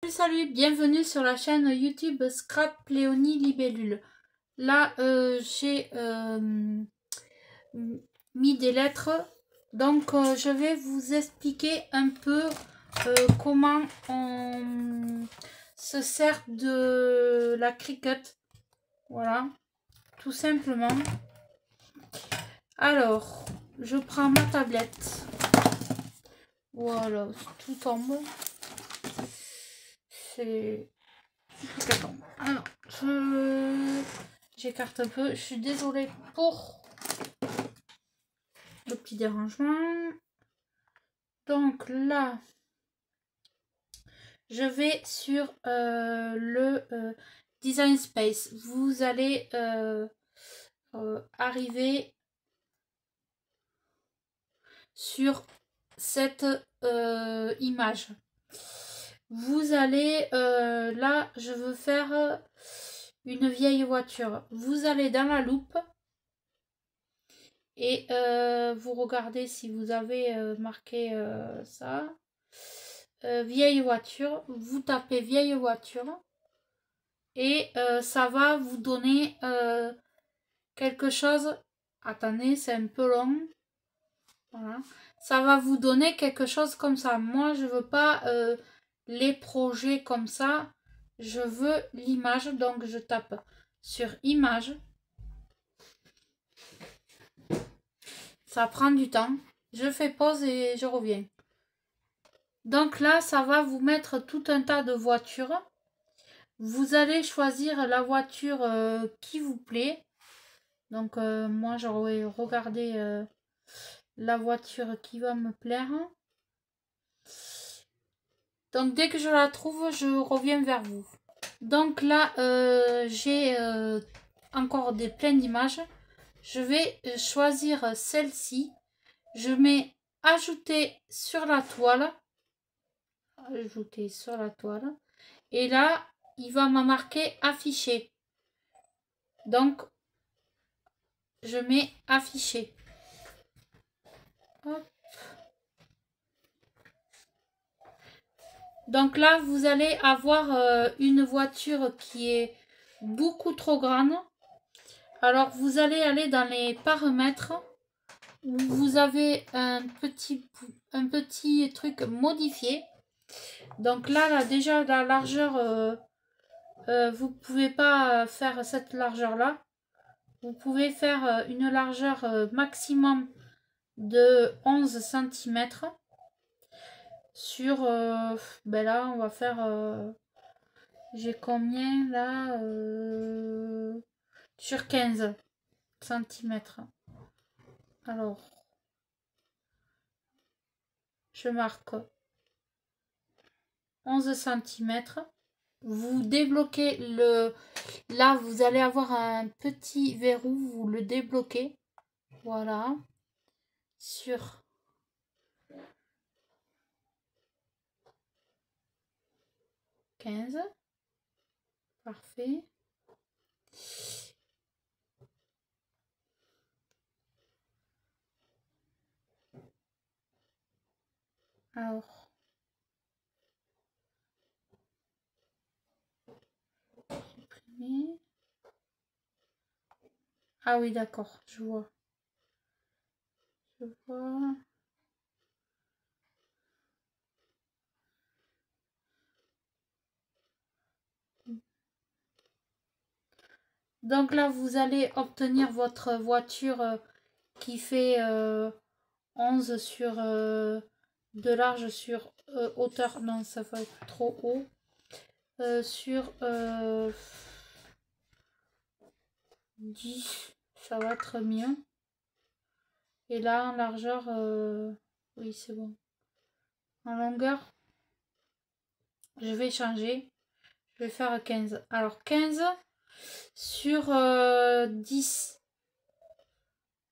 Salut, bienvenue sur la chaîne YouTube Scrap Léonie Libellule. Là, j'ai mis des lettres, donc je vais vous expliquer un peu comment on se sert de la Cricut. Voilà, tout simplement. Alors, je prends ma tablette. Voilà, tout tombe. C'est... Alors, j'écarte un peu. Je suis désolée pour le petit dérangement. Donc là, je vais sur le Design Space. Vous allez arriver sur cette image. Vous allez là, je veux faire une vieille voiture. Vous allez dans la loupe et vous regardez si vous avez marqué ça. Vieille voiture. Vous tapez vieille voiture et ça va vous donner quelque chose. Attendez, c'est un peu long. Voilà. Ça va vous donner quelque chose comme ça. Moi, je veux pas les projets comme ça. Je veux l'image. Donc, je tape sur image. Ça prend du temps. Je fais pause et je reviens. Donc là, ça va vous mettre tout un tas de voitures. Vous allez choisir la voiture qui vous plaît. Donc, moi, j'aurais regardé la voiture qui va me plaire. Donc dès que je la trouve, je reviens vers vous. Donc là, j'ai encore plein d'images. Je vais choisir celle-ci. Je mets ajouter sur la toile. Ajouter sur la toile. Et là, il va me marquer afficher. Donc, je mets afficher. Hop. Donc là, vous allez avoir une voiture qui est beaucoup trop grande. Alors, vous allez aller dans les paramètres où vous avez un petit truc modifié. Donc là déjà, la largeur, vous pouvez pas faire cette largeur-là. Vous pouvez faire une largeur maximum de 11 cm. Sur, ben là, on va faire... j'ai combien là sur 15 cm. Alors, je marque 11 cm. Vous débloquez le... Là, vous allez avoir un petit verrou, vous le débloquez. Voilà. Sur 15. Parfait. Alors, supprimer. Ah oui, d'accord, je vois. Je vois. Donc là, vous allez obtenir votre voiture qui fait 11 sur de large sur hauteur. Non, ça va être trop haut. Sur 10, ça va être mieux. Et là, en largeur, oui, c'est bon. En longueur, je vais changer. Je vais faire 15. Alors, 15 sur 10.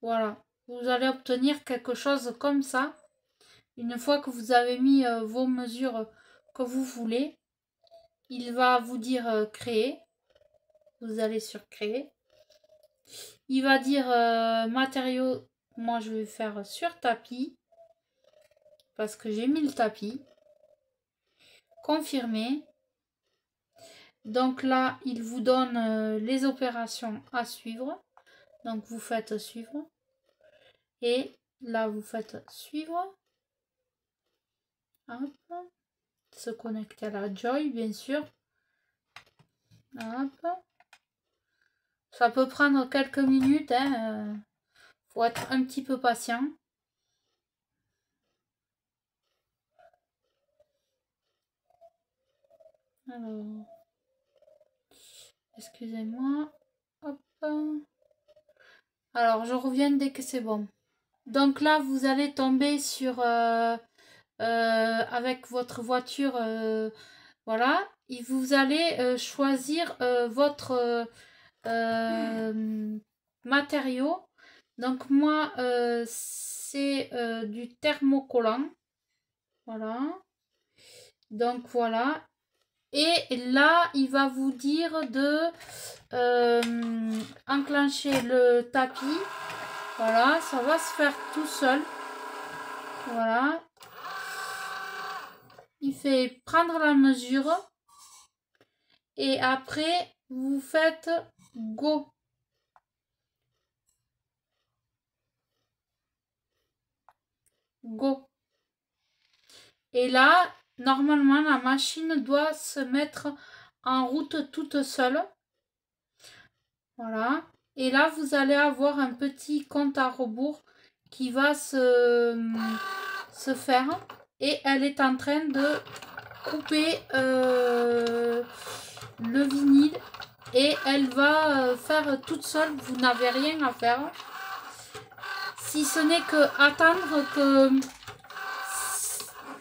Voilà. Vous allez obtenir quelque chose comme ça. Une fois que vous avez mis vos mesures que vous voulez, il va vous dire créer. Vous allez sur créer. Il va dire matériaux. Moi, je vais faire sur tapis. Parce que j'ai mis le tapis. Confirmer. Donc là, il vous donne les opérations à suivre. Donc vous faites suivre. Et là, vous faites suivre. Hop. Se connecter à la Joy, bien sûr. Hop. Ça peut prendre quelques minutes. Faut être un petit peu patient. Alors, excusez-moi. Hop. Alors, je reviens dès que c'est bon. Donc là, vous allez tomber sur... avec votre voiture, voilà. Et vous allez choisir votre matériau. Donc moi, c'est du thermocollant. Voilà. Donc voilà. Et là, il va vous dire de enclencher le tapis. Voilà, ça va se faire tout seul. Voilà. Il fait prendre la mesure. Et après, vous faites go. Go. Et là, normalement, la machine doit se mettre en route toute seule. Voilà. Et là, vous allez avoir un petit compte à rebours qui va se faire. Et elle est en train de couper le vinyle. Et elle va faire toute seule. Vous n'avez rien à faire. Si ce n'est que attendre que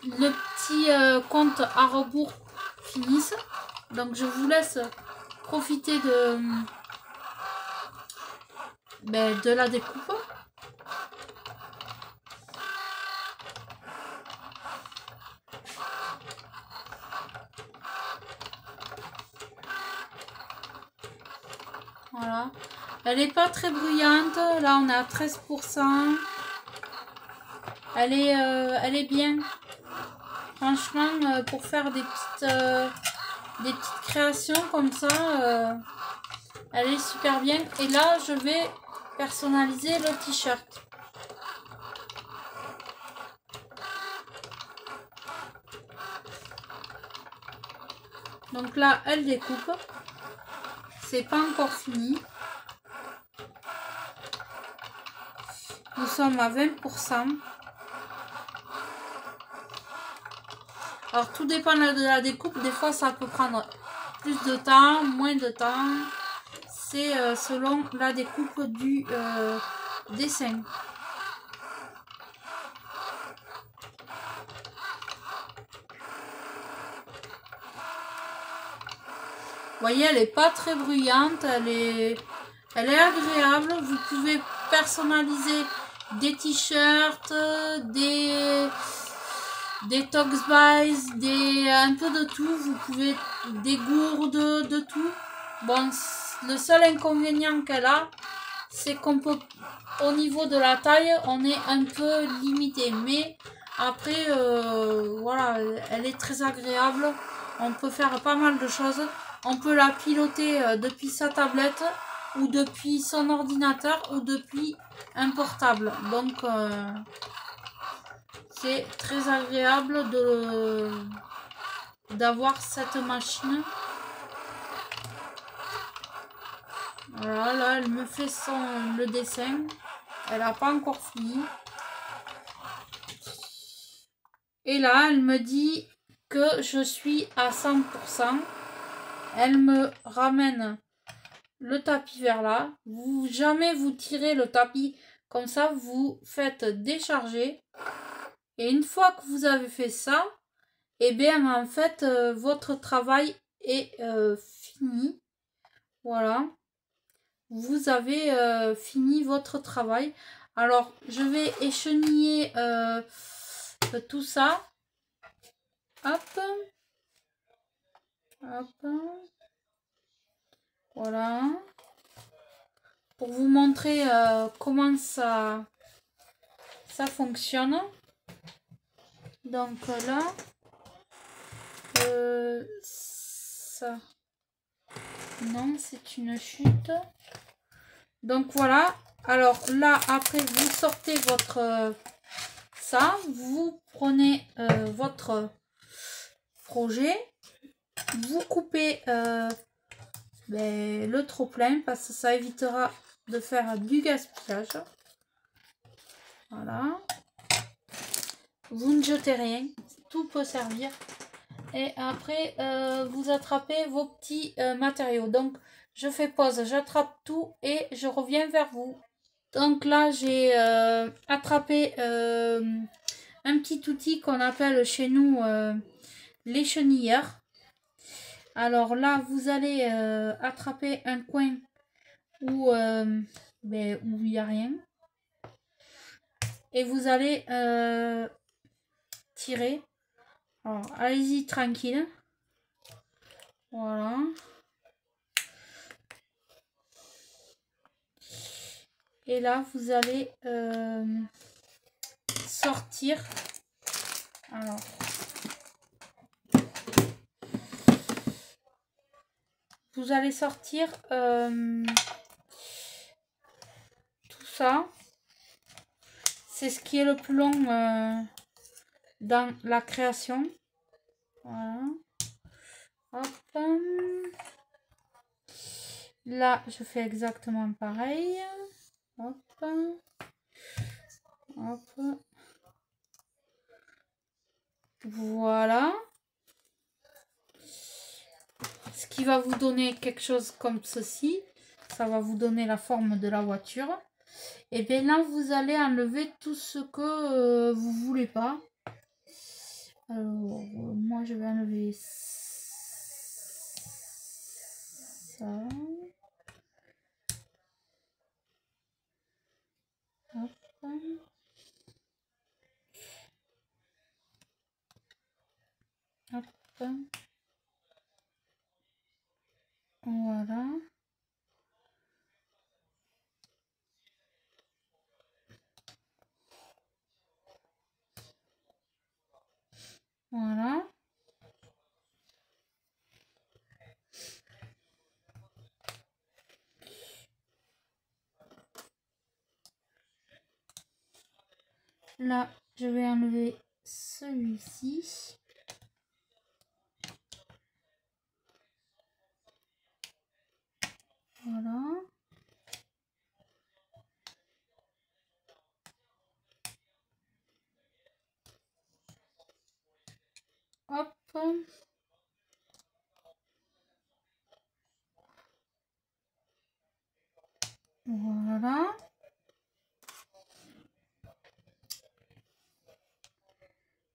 le petit compte à rebours finisse. Donc je vous laisse profiter de la découpe. Voilà. Elle n'est pas très bruyante. Là on est à 13%. Elle est bien. Franchement, pour faire des petites créations comme ça, elle est super bien. Et là, je vais personnaliser le t-shirt. Donc là, elle découpe. C'est pas encore fini. Nous sommes à 20%. Alors tout dépend de la découpe. Des fois, ça peut prendre plus de temps, moins de temps. C'est selon la découpe du dessin. Vous voyez, elle n'est pas très bruyante. Elle est agréable. Vous pouvez personnaliser des t-shirts, des tox buys, un peu de tout. Vous pouvez des gourdes, de tout. Bon, le seul inconvénient qu'elle a, c'est qu'on peut, au niveau de la taille, on est un peu limité. Mais après, voilà, elle est très agréable. On peut faire pas mal de choses. On peut la piloter depuis sa tablette ou depuis son ordinateur ou depuis un portable. Donc, c'est très agréable d'avoir cette machine. Voilà, là, elle me fait le dessin. Elle n'a pas encore fini. Et là, elle me dit que je suis à 100%. Elle me ramène le tapis vers là. Jamais vous tirez le tapis comme ça, vous faites décharger. Et une fois que vous avez fait ça, et bien en fait, votre travail est fini. Voilà. Vous avez fini votre travail. Alors, je vais écheniller tout ça. Hop. Hop. Voilà. Pour vous montrer comment ça fonctionne. Donc là, ça. Non, c'est une chute. Donc voilà. Alors là, après, vous sortez votre... ça. Vous prenez votre projet. Vous coupez le trop plein parce que ça évitera de faire du gaspillage. Voilà. Vous ne jetez rien. Tout peut servir. Et après, vous attrapez vos petits matériaux. Donc, je fais pause, j'attrape tout et je reviens vers vous. Donc là, j'ai attrapé un petit outil qu'on appelle chez nous les chenilleurs. Alors là, vous allez attraper un coin où où il n'y a rien. Et vous allez tirer. Alors, allez-y tranquille. Voilà. Et là, vous allez sortir. Alors, vous allez sortir tout ça. C'est ce qui est le plus long dans la création. Voilà. Hop. Là, je fais exactement pareil. Hop. Hop. Voilà. Ce qui va vous donner quelque chose comme ceci. Ça va vous donner la forme de la voiture. Et bien là, vous allez enlever tout ce que vous voulez pas. Alors, moi, je vais enlever ça. Hop. Hop. Voilà. Voilà. Là, je vais enlever celui-ci. Voilà. Hop. Voilà.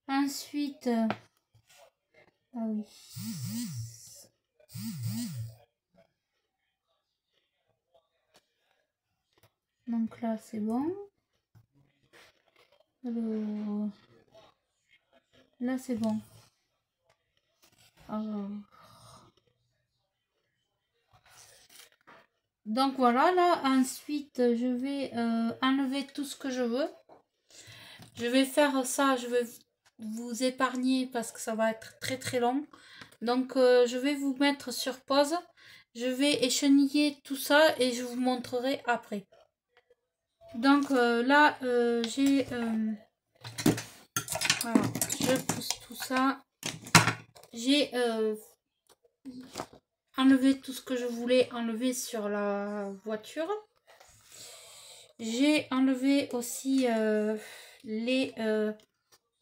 Ensuite, ah oui. Donc là, c'est bon. Alors, là, c'est bon. Alors. Donc voilà, là, ensuite, je vais enlever tout ce que je veux. Je vais faire ça, je vais vous épargner parce que ça va être très très long. Donc, je vais vous mettre sur pause. Je vais écheniller tout ça et je vous montrerai après. Donc là, j'ai... voilà, je pousse tout ça. J'ai enlevé tout ce que je voulais enlever sur la voiture. J'ai enlevé aussi les...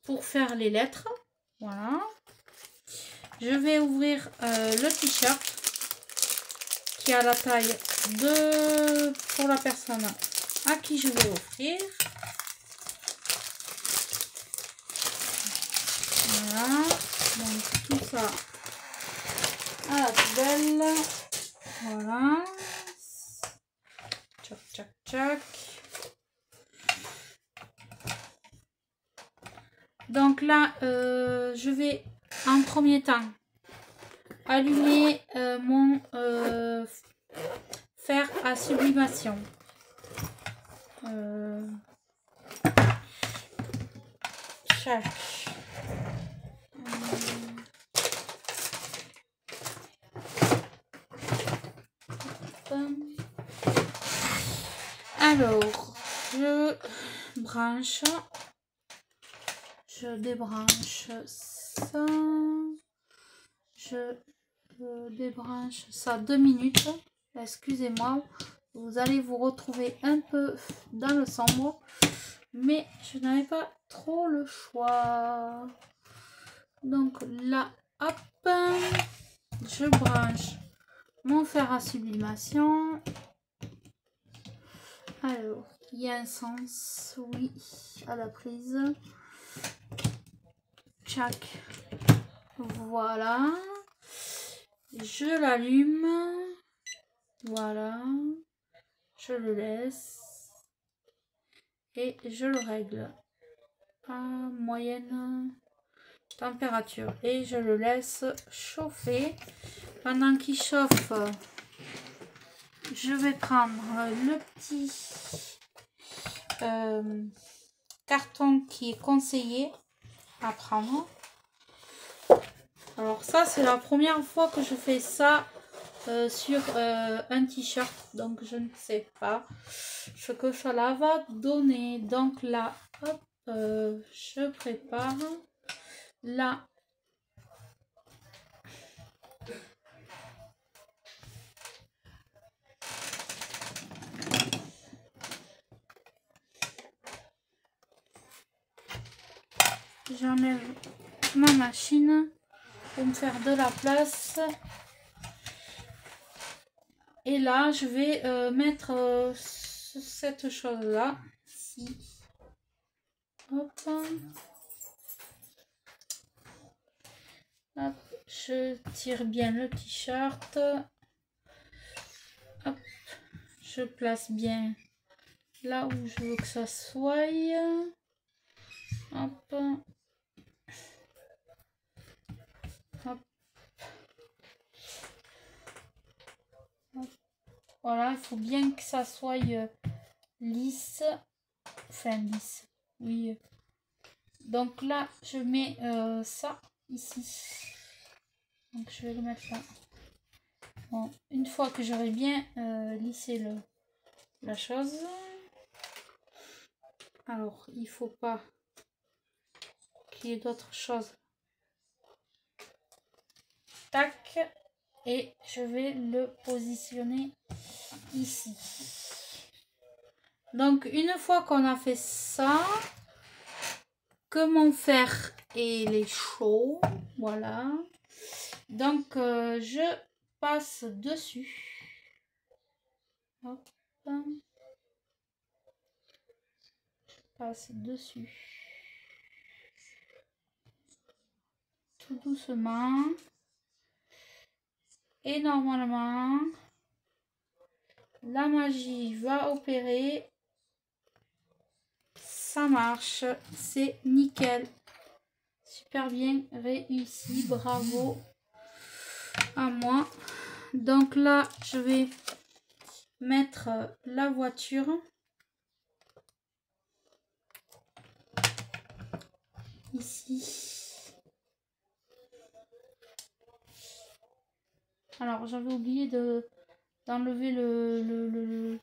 pour faire les lettres. Voilà. Je vais ouvrir le t-shirt qui a la taille de... pour la personne à qui je vais offrir. Voilà, donc tout ça à la poubelle. Voilà. Tchac, tchac, tchac. Donc là, je vais en premier temps allumer mon fer à sublimation. Tchac. Alors, je branche. Je débranche ça. Je débranche ça 2 minutes. Excusez-moi, vous allez vous retrouver un peu dans le sombre, mais je n'avais pas trop le choix. Donc là, hop, je branche mon fer à sublimation. Alors, il y a un sens, oui, à la prise. Tchac. Voilà. Je l'allume. Voilà. Je le laisse. Et je le règle à moyenne température. Et je le laisse chauffer. Pendant qu'il chauffe, je vais prendre le petit carton qui est conseillé à prendre. Alors ça, c'est la première fois que je fais ça sur un t-shirt, donc je ne sais pas ce que cela va donner. Donc là, hop, je prépare là. J'enlève ma machine pour me faire de la place. Et là, je vais mettre cette chose-là. Ici. Hop. Hop. Je tire bien le t-shirt. Hop. Je place bien là où je veux que ça soit. Hop. Hop. Hop. Voilà, il faut bien que ça soit lisse. Enfin, lisse. Oui. Donc là, je mets ça ici. Donc je vais le mettre là. Bon, une fois que j'aurai bien lissé la chose. Alors, il faut pas qu'il y ait d'autres choses. Tac. Et je vais le positionner ici. Donc, une fois qu'on a fait ça, que mon fer est chaud, voilà. Donc, je passe dessus. Hop. Je passe dessus. Tout doucement. Et normalement, la magie va opérer. Ça marche, c'est nickel. Super bien réussi, bravo à moi. Donc là, je vais mettre la voiture ici. Alors, j'avais oublié d'enlever le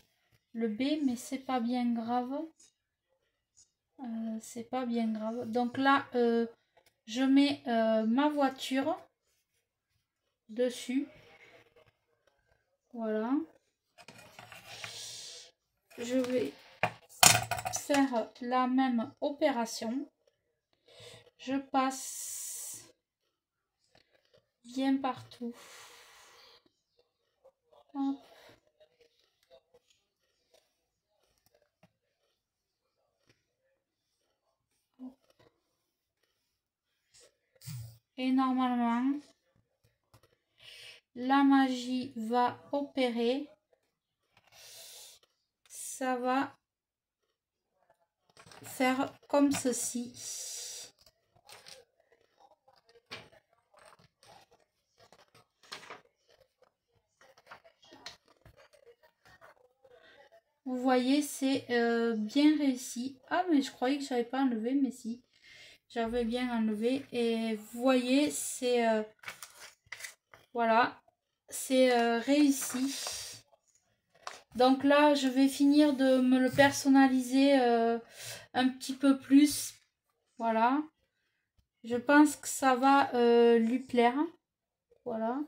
B, mais c'est pas bien grave. C'est pas bien grave. Donc là, je mets ma voiture dessus. Voilà. Je vais faire la même opération. Je passe bien partout. Hop. Et normalement, la magie va opérer. Ça va faire comme ceci. Vous voyez, c'est bien réussi. Ah, mais je croyais que j'avais pas enlevé, mais si. J'avais bien enlevé. Et vous voyez, c'est... voilà. C'est réussi. Donc là, je vais finir de me le personnaliser un petit peu plus. Voilà. Je pense que ça va lui plaire. Voilà.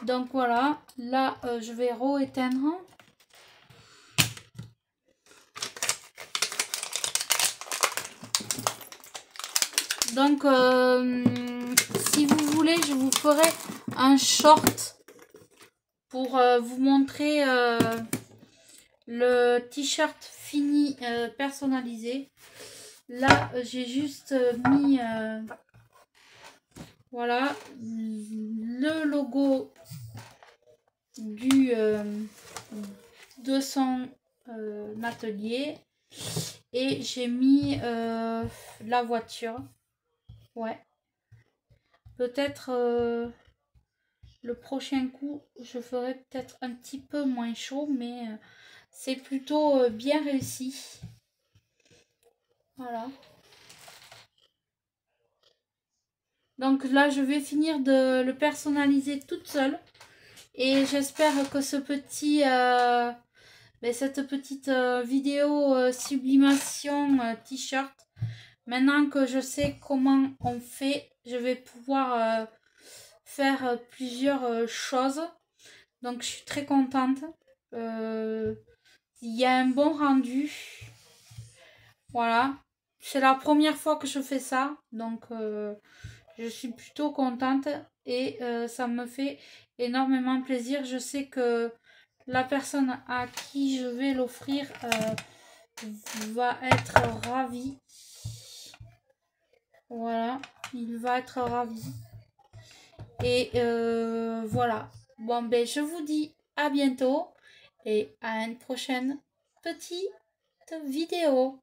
Donc voilà. Là, je vais re-éteindre. Donc, si vous voulez, je vous ferai un short pour vous montrer le t-shirt fini personnalisé. Là, j'ai juste mis voilà le logo de son atelier et j'ai mis la voiture. Ouais. Peut-être le prochain coup, je ferai peut-être un petit peu moins chaud, mais c'est plutôt bien réussi. Voilà. Donc là, je vais finir de le personnaliser toute seule. Et j'espère que ce petit, cette petite vidéo sublimation t-shirt, maintenant que je sais comment on fait, je vais pouvoir faire plusieurs choses. Donc je suis très contente. Il y a un bon rendu. Voilà. C'est la première fois que je fais ça. Donc je suis plutôt contente. Et ça me fait énormément plaisir. Je sais que la personne à qui je vais l'offrir va être ravi. Voilà. Il va être ravi. Et voilà. Bon, ben, je vous dis à bientôt et à une prochaine petite vidéo.